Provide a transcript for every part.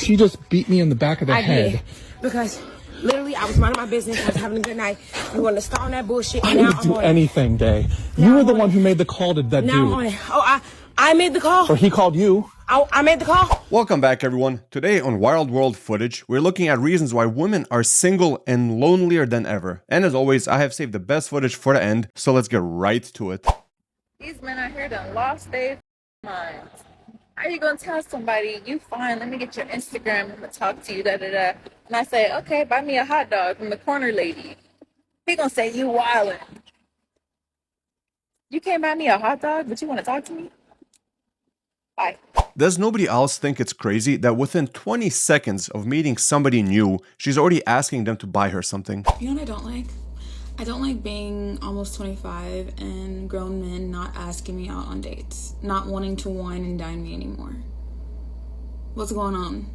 She just beat me in the back of the head. I did. Because literally, I was minding my business. I was having a good night. You want to start on that bullshit. I And now didn't do I'm on anything, Day. Now You were I'm the on one it. who made the call to that Now dude. I'm on it. Oh, I made the call. Or he called you. I made the call. Welcome back, everyone. Today on Wild World Footage, we're looking at reasons why women are single and lonelier than ever. And as always, I have saved the best footage for the end, so let's get right to it. These men out here done lost their minds. How you gonna tell somebody, you fine, let me get your Instagram, I'm gonna talk to you, da-da-da. And I say, okay, buy me a hot dog from the corner lady. He gonna say, you wildin'. You can't buy me a hot dog, but you wanna talk to me? Bye. Does nobody else think it's crazy that within 20 seconds of meeting somebody new, she's already asking them to buy her something? You know what I don't like? I don't like being almost 25 and grown men not asking me out on dates, not wanting to wine and dine me anymore. What's going on?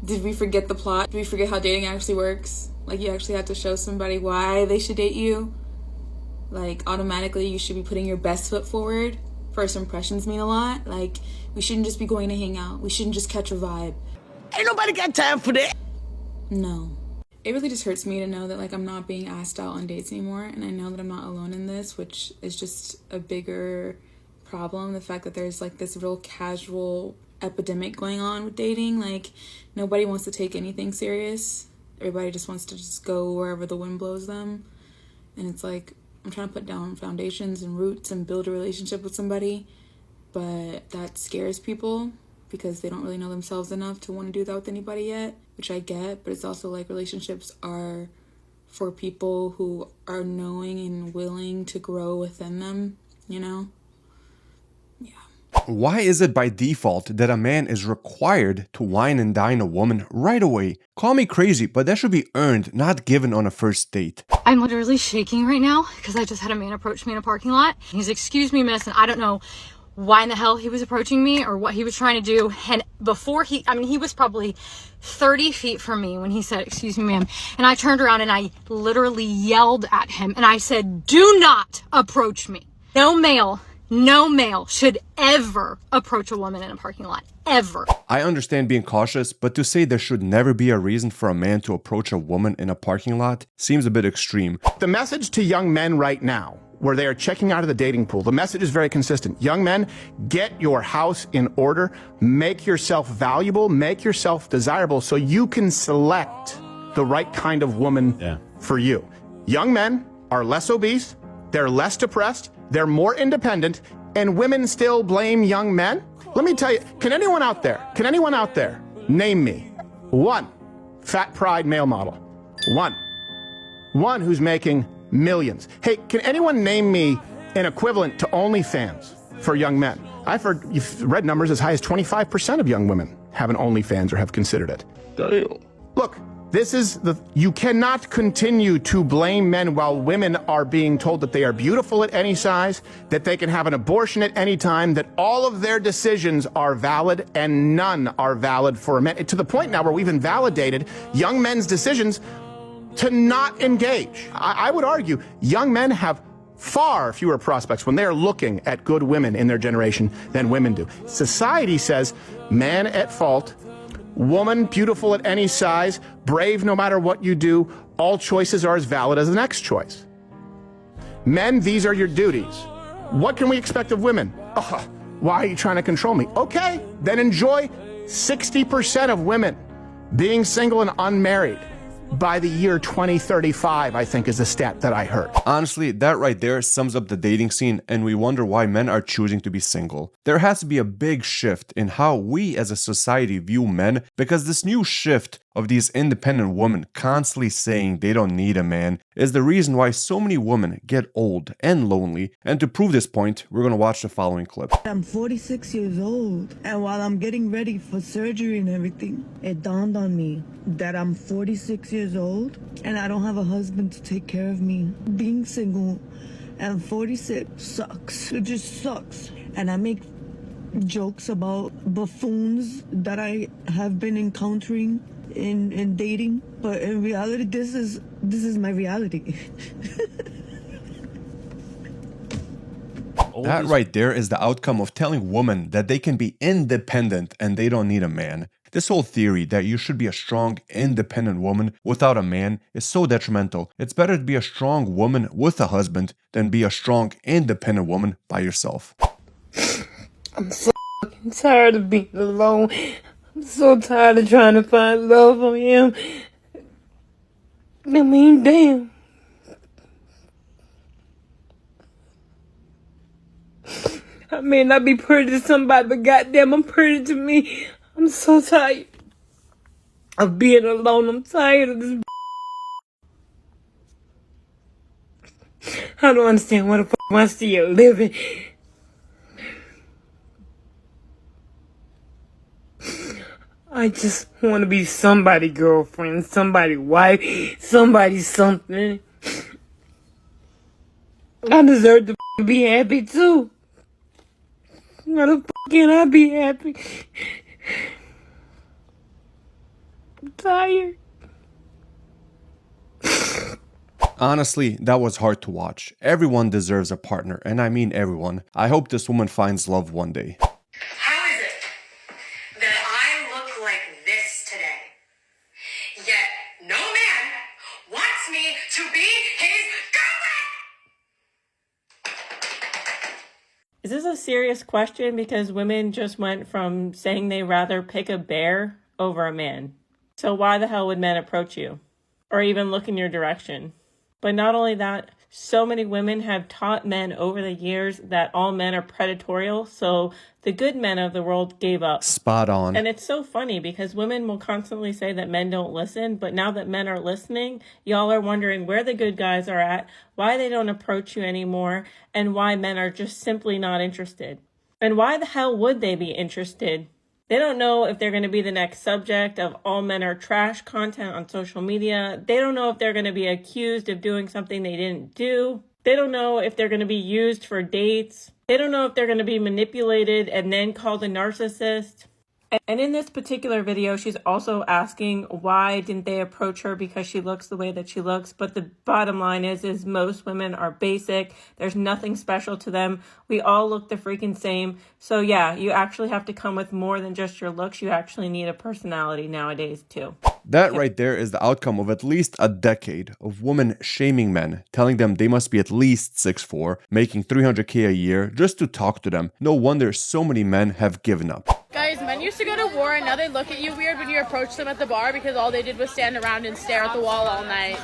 Did we forget the plot? Did we forget how dating actually works? Like, you actually have to show somebody why they should date you? Like, automatically you should be putting your best foot forward? First impressions mean a lot. Like, we shouldn't just be going to hang out. We shouldn't just catch a vibe. Ain't nobody got time for that. No. It really just hurts me to know that, like, I'm not being asked out on dates anymore, and I know that I'm not alone in this, which is just a bigger problem. The fact that there's, like, this real casual epidemic going on with dating. Like, nobody wants to take anything serious. Everybody just wants to just go wherever the wind blows them. And it's like, I'm trying to put down foundations and roots and build a relationship with somebody, but that scares people because they don't really know themselves enough to want to do that with anybody yet, which I get, but it's also like relationships are for people who are knowing and willing to grow within them, you know? Yeah. Why is it by default that a man is required to wine and dine a woman right away? Call me crazy, but that should be earned, not given on a first date. I'm literally shaking right now because I just had a man approach me in a parking lot. He's, excuse me, miss, and I don't know why in the hell he was approaching me or what he was trying to do. And before he was probably 30 feet from me when he said, excuse me, ma'am. And I turned around and I literally yelled at him and I said, do not approach me. No male should ever approach a woman in a parking lot, ever. I understand being cautious, but to say there should never be a reason for a man to approach a woman in a parking lot seems a bit extreme. The message to young men right now, where they are checking out of the dating pool, the message is very consistent. Young men, get your house in order, make yourself valuable, make yourself desirable so you can select the right kind of woman for you. Young men are less obese, they're less depressed, they're more independent, and women still blame young men? Let me tell you, can anyone out there name me one fat pride male model? One who's making millions. Hey, can anyone name me an equivalent to OnlyFans for young men? You've read numbers as high as 25% of young women have an OnlyFans or have considered it. Damn. Look, you cannot continue to blame men while women are being told that they are beautiful at any size, that they can have an abortion at any time, that all of their decisions are valid and none are valid for men. To the point now where we've invalidated young men's decisions to not engage. I would argue young men have far fewer prospects when they're looking at good women in their generation than women do. Society says man at fault, woman beautiful at any size, brave no matter what you do, all choices are as valid as the next choice. Men, these are your duties. What can we expect of women? Why are you trying to control me? Okay, then enjoy 60% of women being single and unmarried by the year 2035, I think is the stat that I heard. Honestly, that right there sums up the dating scene, and we wonder why men are choosing to be single. There has to be a big shift in how we as a society view men, because this new shift of these independent women constantly saying they don't need a man is the reason why so many women get old and lonely. And to prove this point, we're gonna watch the following clip. I'm 46 years old, and while I'm getting ready for surgery and everything, it dawned on me that I'm 46 years old and I don't have a husband to take care of me. Being single and 46 sucks. It just sucks. And I make jokes about buffoons that I have been encountering in dating, but in reality, this is my reality. That right there is the outcome of telling women that they can be independent and they don't need a man. This whole theory that you should be a strong, independent woman without a man is so detrimental. It's better to be a strong woman with a husband than be a strong, independent woman by yourself. I'm so fucking tired of being alone. I'm so tired of trying to find love for him. I mean, damn. I may not be pretty to somebody, but goddamn, I'm pretty to me. I'm so tired of being alone. I'm tired of this. I don't understand why the fuck am I still living. I just want to be somebody's girlfriend, somebody's wife, somebody's something. I deserve to be happy too. Why the fuck can I be happy? I'm tired. Honestly, that was hard to watch. Everyone deserves a partner, and I mean everyone. I hope this woman finds love one day. How is it that I look like this today, yet no man wants me to be his girlfriend? Is this a serious question? Because women just went from saying they rather pick a bear over a man. So why the hell would men approach you? Or even look in your direction? But not only that, so many women have taught men over the years that all men are predatorial, so the good men of the world gave up. Spot on. And it's so funny because women will constantly say that men don't listen, but now that men are listening, y'all are wondering where the good guys are at, why they don't approach you anymore, and why men are just simply not interested. And why the hell would they be interested? They don't know if they're going to be the next subject of all men are trash content on social media. They don't know if they're going to be accused of doing something they didn't do. They don't know if they're going to be used for dates. They don't know if they're going to be manipulated and then called a narcissist. And in this particular video, she's also asking why didn't they approach her because she looks the way that she looks. But the bottom line is most women are basic. There's nothing special to them. We all look the freaking same. So yeah, you actually have to come with more than just your looks. You actually need a personality nowadays too. That right there is the outcome of at least a decade of women shaming men, telling them they must be at least 6'4", making $300K a year just to talk to them. No wonder so many men have given up. Guys, men used to go to war and now they look at you weird when you approach them at the bar because all they did was stand around and stare at the wall all night.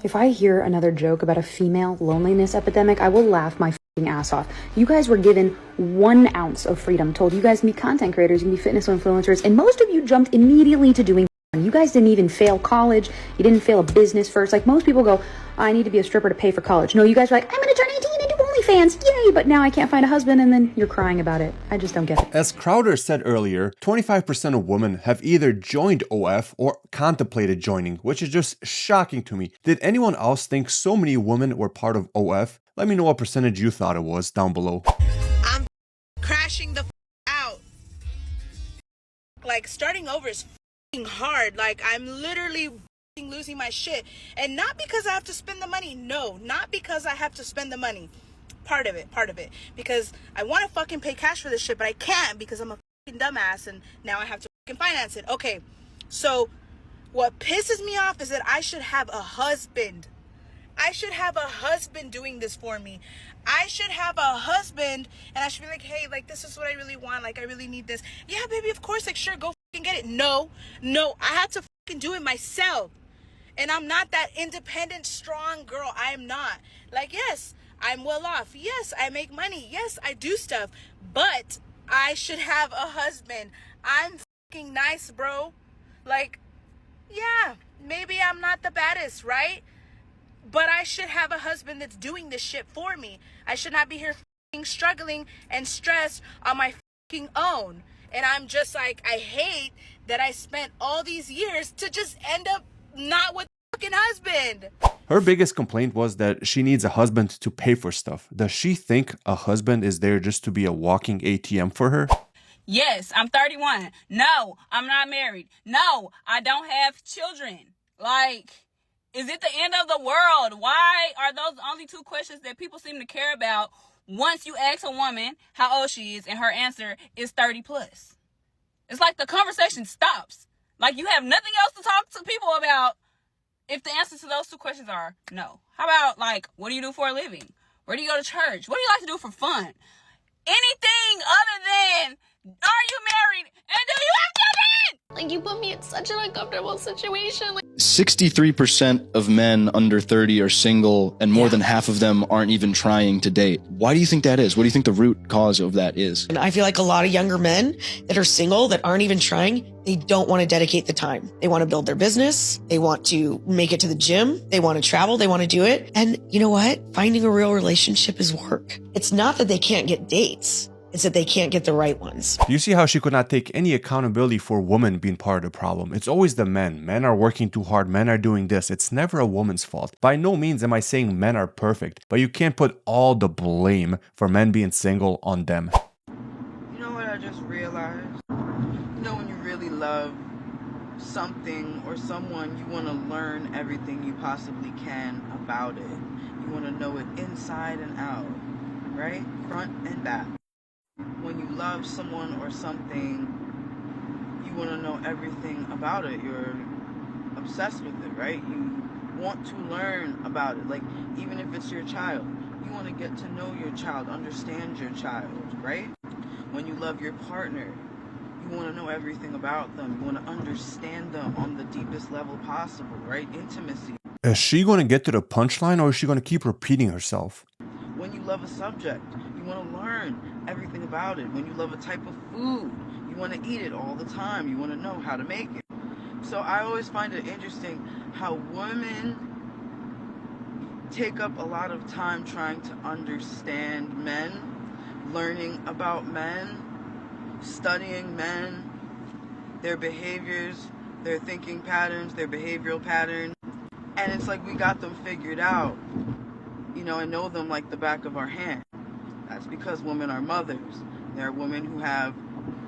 If I hear another joke about a female loneliness epidemic, I will laugh my f***ing ass off. You guys were given 1 ounce of freedom, told you guys can be content creators, you can be fitness influencers, and most of you jumped immediately to doing you guys didn't even fail college. You didn't fail a business first. Like most people go, I need to be a stripper to pay for college. No, you guys are like, I'm going to turn 18 and do OnlyFans. Yay, but now I can't find a husband, and then you're crying about it. I just don't get it. As Crowder said earlier, 25% of women have either joined OF or contemplated joining, which is just shocking to me. Did anyone else think so many women were part of OF? Let me know what percentage you thought it was down below. I'm crashing the out. Like, starting over is hard. Like, I'm literally losing my shit, and not because I have to spend the money. No, not because I have to spend the money. Part of it, because I want to fucking pay cash for this shit, but I can't because I'm a fucking dumbass, and now I have to fucking finance it. Okay, so what pisses me off is that I should have a husband. I should have a husband doing this for me. I should have a husband, and I should be like, hey, like, this is what I really want. Like, I really need this. Yeah, baby, of course. Like, sure, go fucking get it. No, I have to fucking do it myself. And I'm not that independent, strong girl. I am not. Like, yes, I'm well off. Yes, I make money. Yes, I do stuff. But I should have a husband. I'm fucking nice, bro. Like, yeah, maybe I'm not the baddest, right? But I should have a husband that's doing this shit for me. I should not be here fucking struggling and stressed on my fucking own. And I'm just like, I hate that I spent all these years to just end up not with a fucking husband. Her biggest complaint was that she needs a husband to pay for stuff. Does she think a husband is there just to be a walking ATM for her? Yes, I'm 31. No, I'm not married. No, I don't have children. Like, is it the end of the world? Why are those the only 2 questions that people seem to care about once you ask a woman how old she is and her answer is 30 plus? It's like the conversation stops. Like you have nothing else to talk to people about if the answers to those two questions are no. How about, like, what do you do for a living? Where do you go to church? What do you like to do for fun? Anything other than, are you married and do you have children? Like, you put me in such an uncomfortable situation. Like, 63% of men under 30 are single, and more than half of them aren't even trying to date. Why do you think that is? What do you think the root cause of that is? And I feel like a lot of younger men that are single, that aren't even trying, they don't want to dedicate the time. They want to build their business. They want to make it to the gym. They want to travel. They want to do it. And you know what? Finding a real relationship is work. It's not that they can't get dates. It's that they can't get the right ones. You see how she could not take any accountability for women being part of the problem. It's always the men. Men are working too hard. Men are doing this. It's never a woman's fault. By no means am I saying men are perfect, but you can't put all the blame for men being single on them. You know what I just realized? You know when you really love something or someone, you want to learn everything you possibly can about it. You want to know it inside and out, right? Front and back. When you love someone or something, you want to know everything about it. You're obsessed with it, right? You want to learn about it. Like, even if it's your child, you want to get to know your child, understand your child, right? When you love your partner, you want to know everything about them. You want to understand them on the deepest level possible, right? Intimacy. Is she going to get to the punchline, or is she going to keep repeating herself? When you love a subject, you want to learn everything about it. When you love a type of food, you want to eat it all the time. You want to know how to make it. So I always find it interesting how women take up a lot of time trying to understand men, learning about men, studying men, their behaviors, their thinking patterns, their behavioral patterns. And it's like we got them figured out, you know, and know them like the back of our hand. That's because women are mothers. There are women who have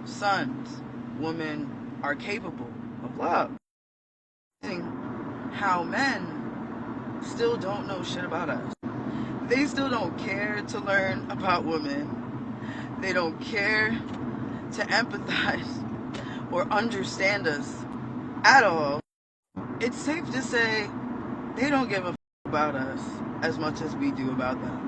sons. Women are capable of love. How men still don't know shit about us. They still don't care to learn about women. They don't care to empathize or understand us at all. It's safe to say they don't give a about us as much as we do about them.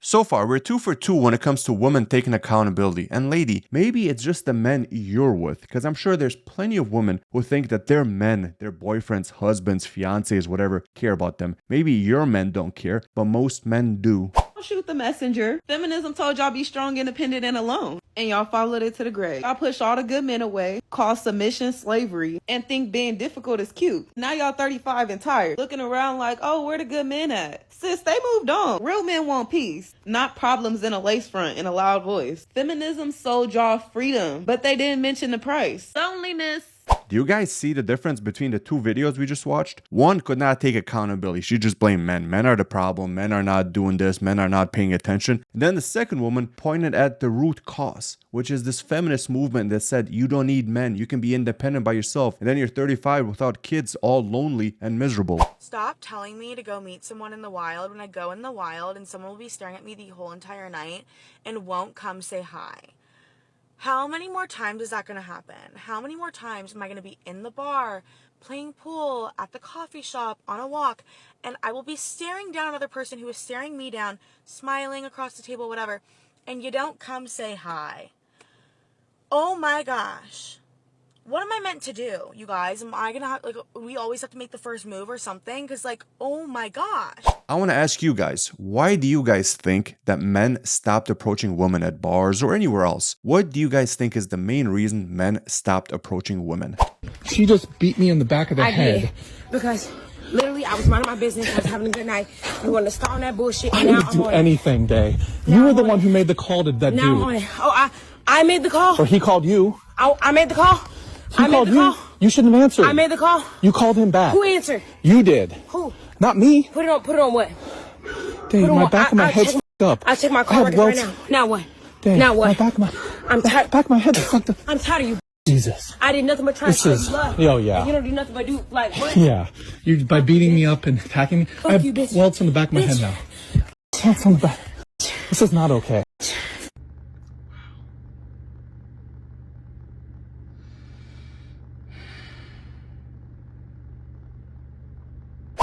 So far, we're 2 for 2 when it comes to women taking accountability. And lady, maybe it's just the men you're with, because I'm sure there's plenty of women who think that their men, their boyfriends, husbands, fiancés, whatever, care about them. Maybe your men don't care, but most men do. Shoot the messenger. Feminism told y'all be strong, independent, and alone. And y'all followed it to the grave. Y'all pushed all the good men away, called submission slavery, and think being difficult is cute. Now y'all 35 and tired, looking around like, oh, where the good men at? Sis, they moved on. Real men want peace, not problems in a lace front and a loud voice. Feminism sold y'all freedom, but they didn't mention the price. Loneliness. Do you guys see the difference between the two videos we just watched? One could not take accountability. She just blamed men. Men are the problem. Men are not doing this. Men are not paying attention. And then the second woman pointed at the root cause, which is this feminist movement that said you don't need men. You can be independent by yourself. And then you're 35 without kids, all lonely and miserable. Stop telling me to go meet someone in the wild when I go in the wild and someone will be staring at me the whole entire night and won't come say hi. How many more times is that going to happen? How many more times am I going to be in the bar, playing pool, at the coffee shop, on a walk, and I will be staring down another person who is staring me down, smiling across the table, whatever, and you don't come say hi? Oh my gosh. What am I meant to do, you guys? Am I going to have, like, we always have to make the first move or something? Because, like, oh my gosh. I want to ask you guys, why do you guys think that men stopped approaching women at bars or anywhere else? What do you guys think is the main reason men stopped approaching women? She just beat me in the back of the head. Did, because literally I was minding my business, I was having a good night. You want to start on that bullshit, I and now didn't I'm do on anything, Day. You were the one who made the call to that now dude. I'm on it. Oh, I made the call. Or he called you. I made the call. He called you. You shouldn't have answered. I made the call. You called him back. Who answered? You did. Who? Not me. Put it on what? Dave, my back of my head's fucked up. I'll check my car record right now. Now what? Dave, now what? My back of my... I'm tired. Back of my head's fucked up. I'm tired of you. Jesus. I did nothing but try to This is... blood. Oh, yeah. And you don't do nothing but do, like, what? Yeah. You by beating me up and attacking me. I have you, bitch. welts on the back of my head now. Welts on the back. This is not okay.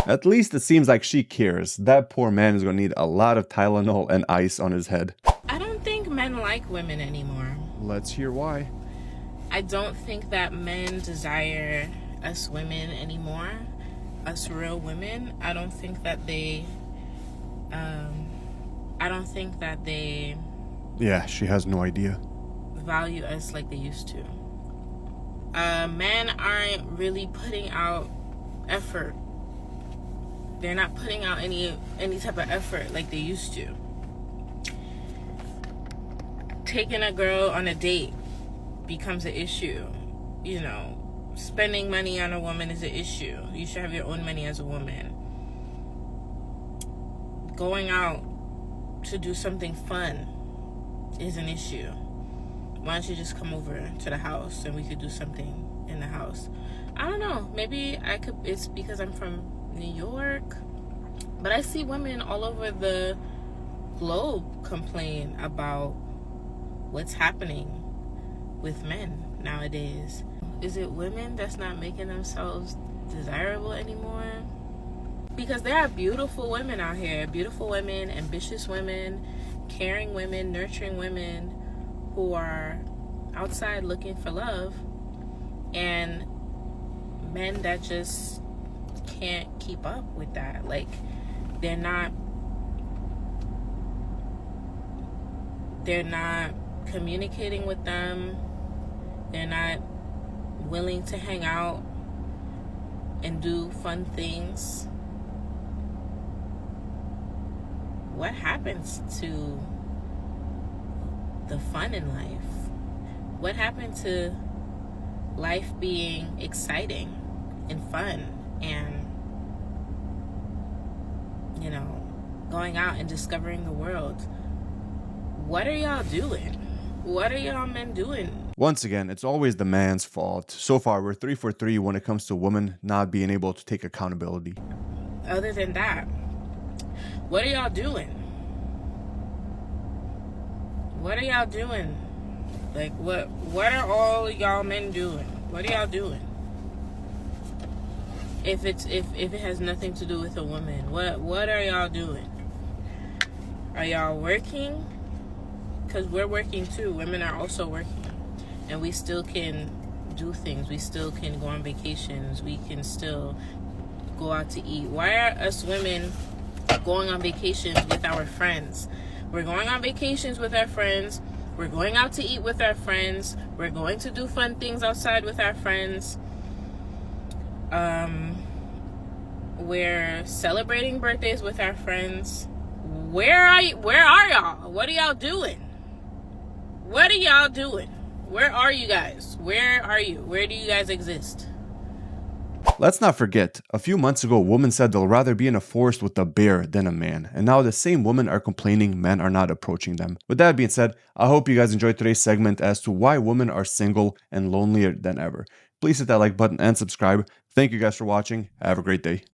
At least it seems like she cares. That poor man is gonna need a lot of Tylenol and ice on his head. I don't think men like women anymore. Let's hear why. I don't think that men desire us women anymore. Us real women. I don't think that they Yeah, she has no idea. value us like they used to. Men aren't really putting out effort. They're not putting out any type of effort like they used to. Taking a girl on a date becomes an issue. You know, spending money on a woman is an issue. You should have your own money as a woman. Going out to do something fun is an issue. Why don't you just come over to the house and we could do something in the house? I don't know. Maybe it's because I'm from New York, but I see women all over the globe complain about what's happening with men nowadays. Is it women that's not making themselves desirable anymore? Because there are beautiful women out here, beautiful women, ambitious women, caring women, nurturing women who are outside looking for love, and men that just can't keep up with that. Like, they're not communicating with them. They're not willing to hang out and do fun things. What happens to the fun in life? What happened to life being exciting and fun and, you know, going out and discovering the world? What are y'all doing? What are y'all men doing? Once again, it's always the man's fault. So far, we're 3 for 3 when it comes to women not being able to take accountability. Other than that, what are y'all doing? What are y'all doing? Like, what are all y'all men doing? What are y'all doing? If it has nothing to do with a woman, what are y'all doing? Are y'all working? Because we're working too. Women are also working, and we still can do things. We still can go on vacations. We can still go out to eat. Why are us women going on vacations with our friends? We're going on vacations with our friends. We're going out to eat with our friends. We're going to do fun things outside with our friends. We're celebrating birthdays with our friends. Where are y'all? What are y'all doing? What are y'all doing? Where are you guys? Where are you? Where do you guys exist? Let's not forget, a few months ago, women said they'll rather be in a forest with a bear than a man. And now the same women are complaining men are not approaching them. With that being said, I hope you guys enjoyed today's segment as to why women are single and lonelier than ever. Please hit that like button and subscribe. Thank you guys for watching. Have a great day.